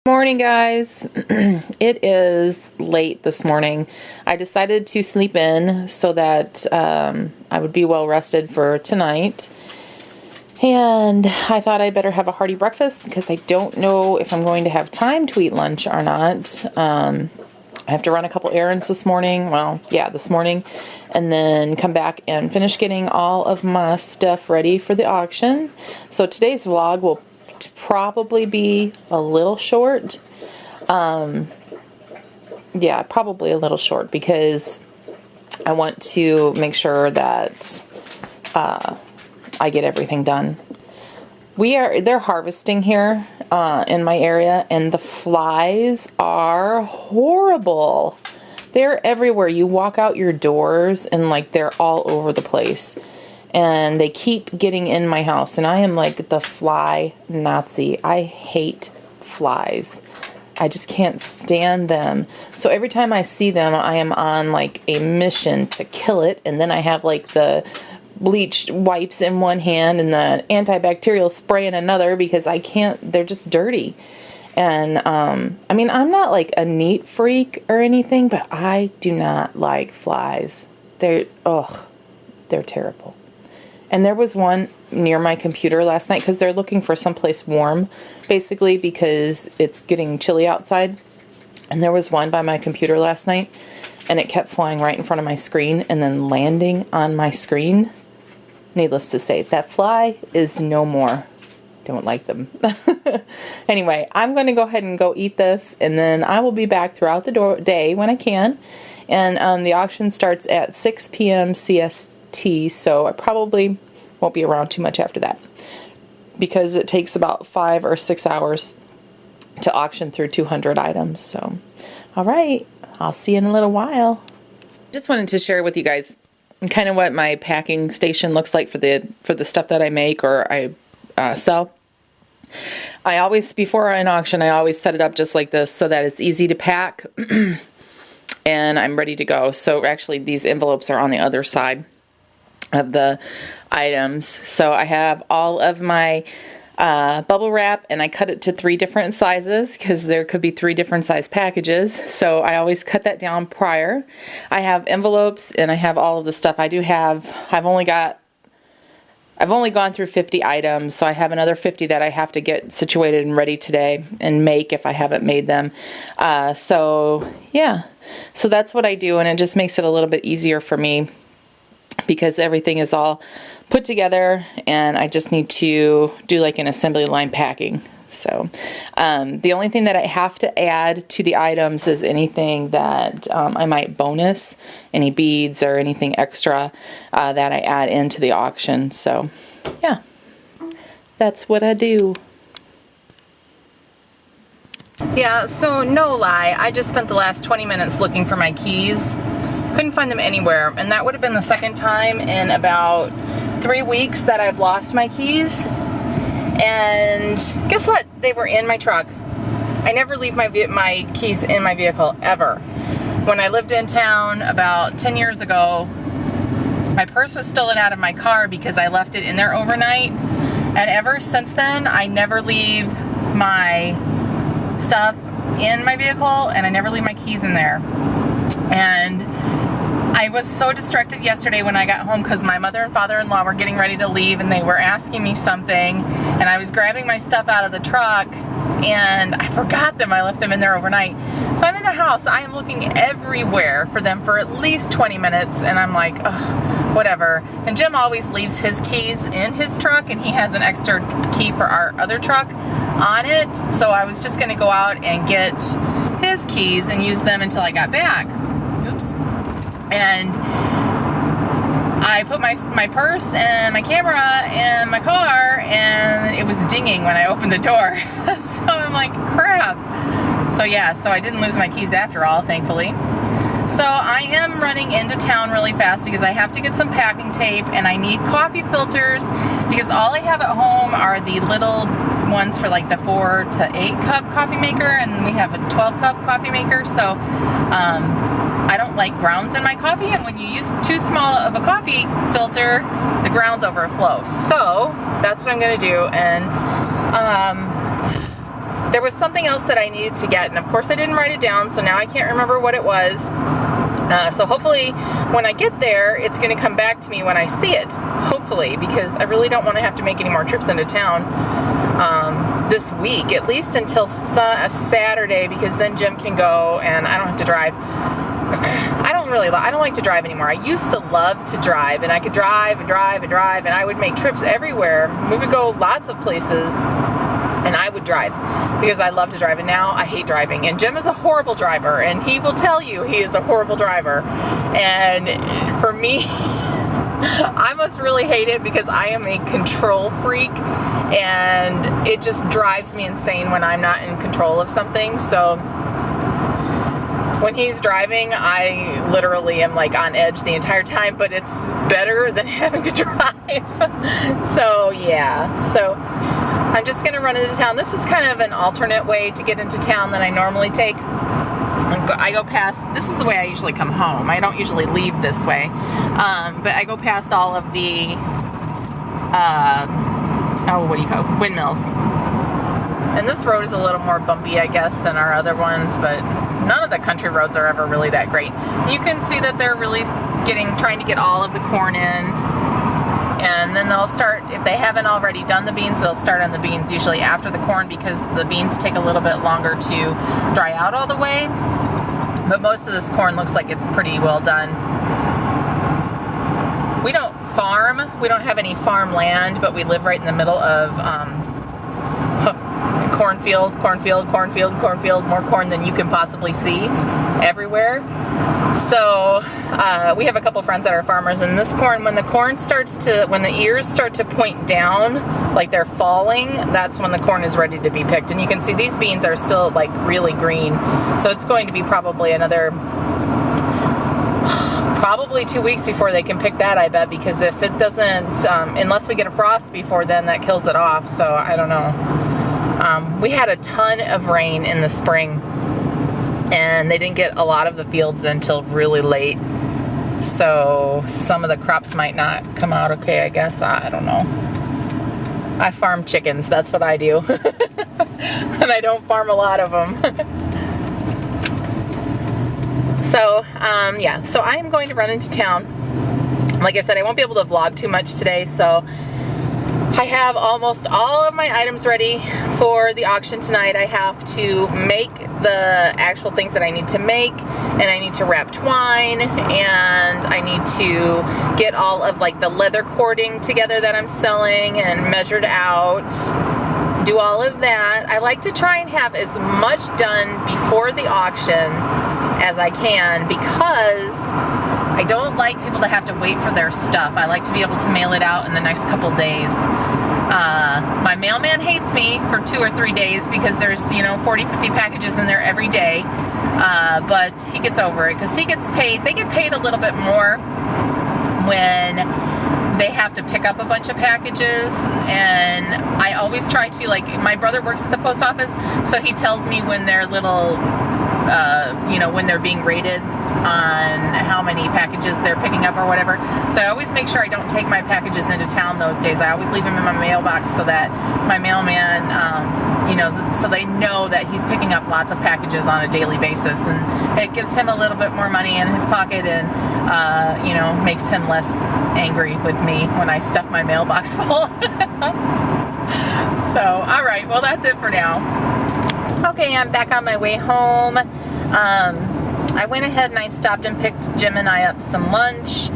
Morning, guys. It is late this morning. I decided to sleep in so that I would be well rested for tonight. And I thought I better have a hearty breakfast because I don't know if I'm going to have time to eat lunch or not. I have to run a couple errands this morning. Well, yeah, this morning. And then come back and finish getting all of my stuff ready for the auction. So today's vlog will probably be a little short. Yeah, probably a little short because I want to make sure that I get everything done. They're harvesting here in my area, and the flies are horrible. They're everywhere. You walk out your doors and like they're all over the place. And they keep getting in my house, and I am like the fly Nazi. I hate flies. I just can't stand them. So every time I see them, I am on like a mission to kill it. And then I have like the bleach wipes in one hand and the antibacterial spray in another because I can't, they're just dirty. And I mean, I'm not like a neat freak or anything, but I do not like flies. They're terrible. And there was one near my computer last night because they're looking for someplace warm, basically because it's getting chilly outside. And there was one by my computer last night, and it kept flying right in front of my screen and then landing on my screen. Needless to say, that fly is no more. Don't like them. Anyway, I'm going to go ahead and go eat this, and then I will be back throughout the day when I can. And the auction starts at 6 p.m. CST. So I probably won't be around too much after that because it takes about 5 or 6 hours to auction through 200 items. So, all right, I'll see you in a little while. Just wanted to share with you guys kind of what my packing station looks like for the stuff that I make or I sell. I always, before an auction, I always set it up just like this so that it's easy to pack and I'm ready to go. So actually these envelopes are on the other side of the items. So I have all of my bubble wrap, and I cut it to 3 different sizes because there could be 3 different size packages. So I always cut that down prior. I have envelopes and I have all of the stuff. I've only gone through 50 items, so I have another 50 that I have to get situated and ready today and make if I haven't made them. So yeah, so that's what I do, and it just makes it a little bit easier for me because everything is all put together and I just need to do like an assembly line packing. So the only thing that I have to add to the items is anything that I might bonus, any beads or anything extra that I add into the auction. So yeah, that's what I do. Yeah, so no lie, I just spent the last 20 minutes looking for my keys. Couldn't find them anywhere, and that would have been the second time in about 3 weeks that I've lost my keys. And guess what? They were in my truck. I never leave my keys in my vehicle, ever. When I lived in town about 10 years ago, my purse was stolen out of my car because I left it in there overnight. And ever since then, I never leave my stuff in my vehicle, and I never leave my keys in there. And I was so distracted yesterday when I got home because my mother and father-in-law were getting ready to leave and they were asking me something, and I was grabbing my stuff out of the truck and I forgot them. I left them in there overnight. So I'm in the house. I am looking everywhere for them for at least 20 minutes, and I'm like, ugh, whatever. And Jim always leaves his keys in his truck, and he has an extra key for our other truck on it. So I was just going to go out and get his keys and use them until I got back. Oops. And I put my purse and my camera in my car, and it was dinging when I opened the door. So I'm like, crap. So yeah, so I didn't lose my keys after all, thankfully. So I am running into town really fast because I have to get some packing tape, and I need coffee filters because all I have at home are the little ones for like the 4 to 8 cup coffee maker, and we have a 12 cup coffee maker. So I don't like grounds in my coffee, and when you use too small of a coffee filter, the grounds overflow. So that's what I'm going to do. And there was something else that I needed to get, and of course I didn't write it down, so now I can't remember what it was. So hopefully when I get there, it's going to come back to me when I see it. Hopefully, because I really don't want to have to make any more trips into town this week, at least until Saturday, because then Jim can go and I don't have to drive. I don't like to drive anymore. I used to love to drive, and I could drive and drive and drive, and I would make trips everywhere. We would go lots of places, and I would drive because I love to drive, and now I hate driving. And Jim is a horrible driver, and he will tell you he is a horrible driver. And for me, I must really hate it because I am a control freak, and it just drives me insane when I'm not in control of something. So when he's driving, I literally am like on edge the entire time, but it's better than having to drive. So yeah, so I'm just gonna run into town. This is kind of an alternate way to get into town than I normally take. I go past, this is the way I usually come home. I don't usually leave this way. But I go past all of the, what do you call it? Windmills. And this road is a little more bumpy, I guess, than our other ones, but none of the country roads are ever really that great. You can see that they're really trying to get all of the corn in. And then they'll start, if they haven't already done the beans, they'll start on the beans usually after the corn, because the beans take a little bit longer to dry out all the way. But most of this corn looks like it's pretty well done. We don't farm. We don't have any farm land, but we live right in the middle of cornfield, cornfield, cornfield, cornfield, more corn than you can possibly see everywhere. So we have a couple friends that are farmers, and this corn, when the ears start to point down, like they're falling, that's when the corn is ready to be picked. And you can see these beans are still like really green. So it's going to be probably another, probably 2 weeks before they can pick that, I bet, because if it doesn't, unless we get a frost before then, that kills it off. So I don't know. We had a ton of rain in the spring, and they didn't get a lot of the fields until really late. So some of the crops might not come out okay, I guess. I don't know. I farm chickens, that's what I do. And I don't farm a lot of them. So, yeah, so I am going to run into town. Like I said, I won't be able to vlog too much today, so I have almost all of my items ready for the auction tonight. I have to make the actual things that I need to make, and I need to wrap twine, and I need to get all of like the leather cording together that I'm selling and measured out, do all of that. I like to try and have as much done before the auction as I can, because I don't like people to have to wait for their stuff. I like to be able to mail it out in the next couple days. My mailman hates me for 2 or 3 days because there's, 40, 50 packages in there every day. But he gets over it because he gets paid. They get paid a little bit more when they have to pick up a bunch of packages. And I always try to, my brother works at the post office, so he tells me when they're little, when they're being rated on how many packages they're picking up or whatever. So I always make sure I don't take my packages into town those days. I always leave them in my mailbox so that my mailman, so they know that he's picking up lots of packages on a daily basis, and it gives him a little bit more money in his pocket, and makes him less angry with me when I stuff my mailbox full. So, all right, well, that's it for now. Okay, I'm back on my way home. I went ahead and I stopped and picked Jim and I up some lunch.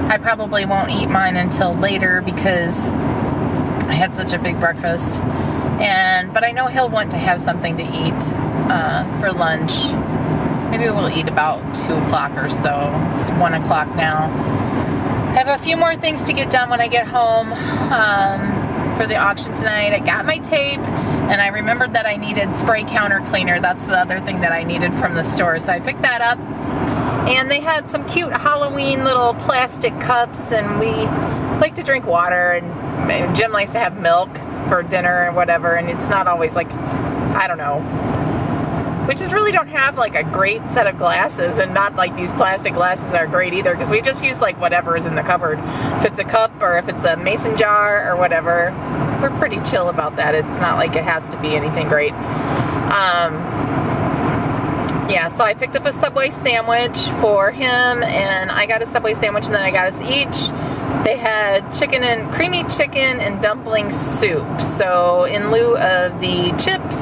I probably won't eat mine until later because I had such a big breakfast. But I know he'll want to have something to eat for lunch. Maybe we'll eat about 2 o'clock or so. It's 1 o'clock now. I have a few more things to get done when I get home for the auction tonight. I got my tape, and I remembered that I needed spray counter cleaner. That's the other thing that I needed from the store. So I picked that up, and they had some cute Halloween little plastic cups, and we like to drink water, and Jim likes to have milk for dinner and whatever, and it's not always I don't know. We just really don't have a great set of glasses, and not these plastic glasses are great either, because we just use whatever is in the cupboard. If it's a cup or if it's a mason jar or whatever. we're pretty chill about that. It's not like it has to be anything great. Yeah, so I picked up a Subway sandwich for him, and I got a Subway sandwich, and then I got us each. They had creamy chicken and dumpling soup. So in lieu of the chips,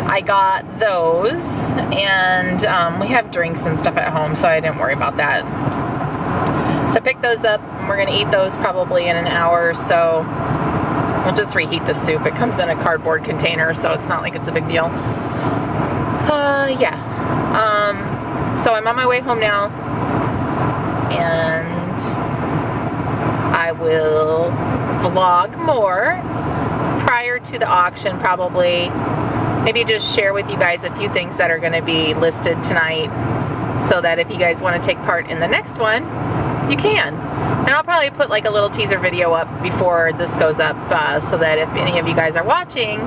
I got those, and we have drinks and stuff at home, so I didn't worry about that. So I picked those up, and we're gonna eat those probably in an hour or so. We'll just reheat the soup. It comes in a cardboard container, so it's not like it's a big deal. Yeah. So I'm on my way home now, and I will vlog more prior to the auction, probably. Maybe just share with you guys a few things that are going to be listed tonight, so that if you guys want to take part in the next one, you can. And I'll probably put like a little teaser video up before this goes up, so that if any of you guys are watching,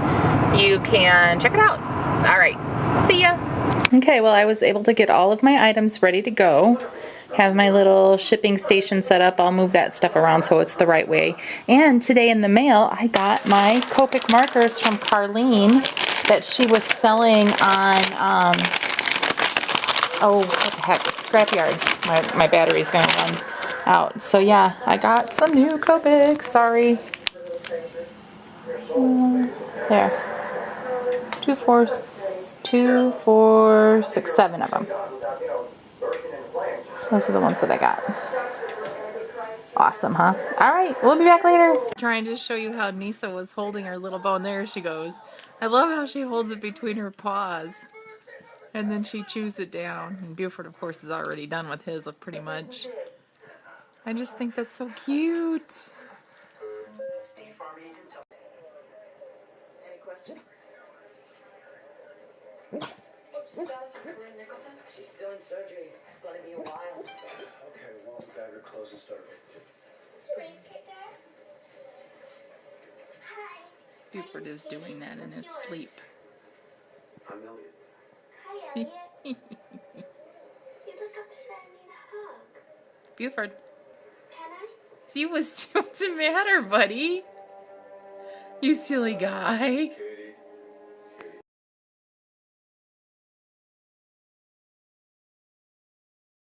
you can check it out. All right, see ya. Okay, well, I was able to get all of my items ready to go. Have my little shipping station set up. I'll move that stuff around so it's the right way. And today in the mail, I got my Copic markers from Carlene that she was selling on, oh, what the heck, Scrapyard. My battery's gonna run out. So yeah, I got some new Copic. Sorry. There. 2, 4, 2, 4, 6, 7 of them. Those are the ones that I got. Awesome, huh? All right, we'll be back later. Trying to show you how Nisa was holding her little bone. There she goes. I love how she holds it between her paws. And then she chews it down. And Buford, of course, is already done with his pretty much. I just think that's so cute. Any questions? She's still in surgery. It's going to be a while. Okay, well, bag her clothes and start. Buford is doing that in his sleep. I'm Elliot. Hi, Elliot. You look upset and need a hug. Buford. Can I? See, what's the matter, buddy? You silly guy.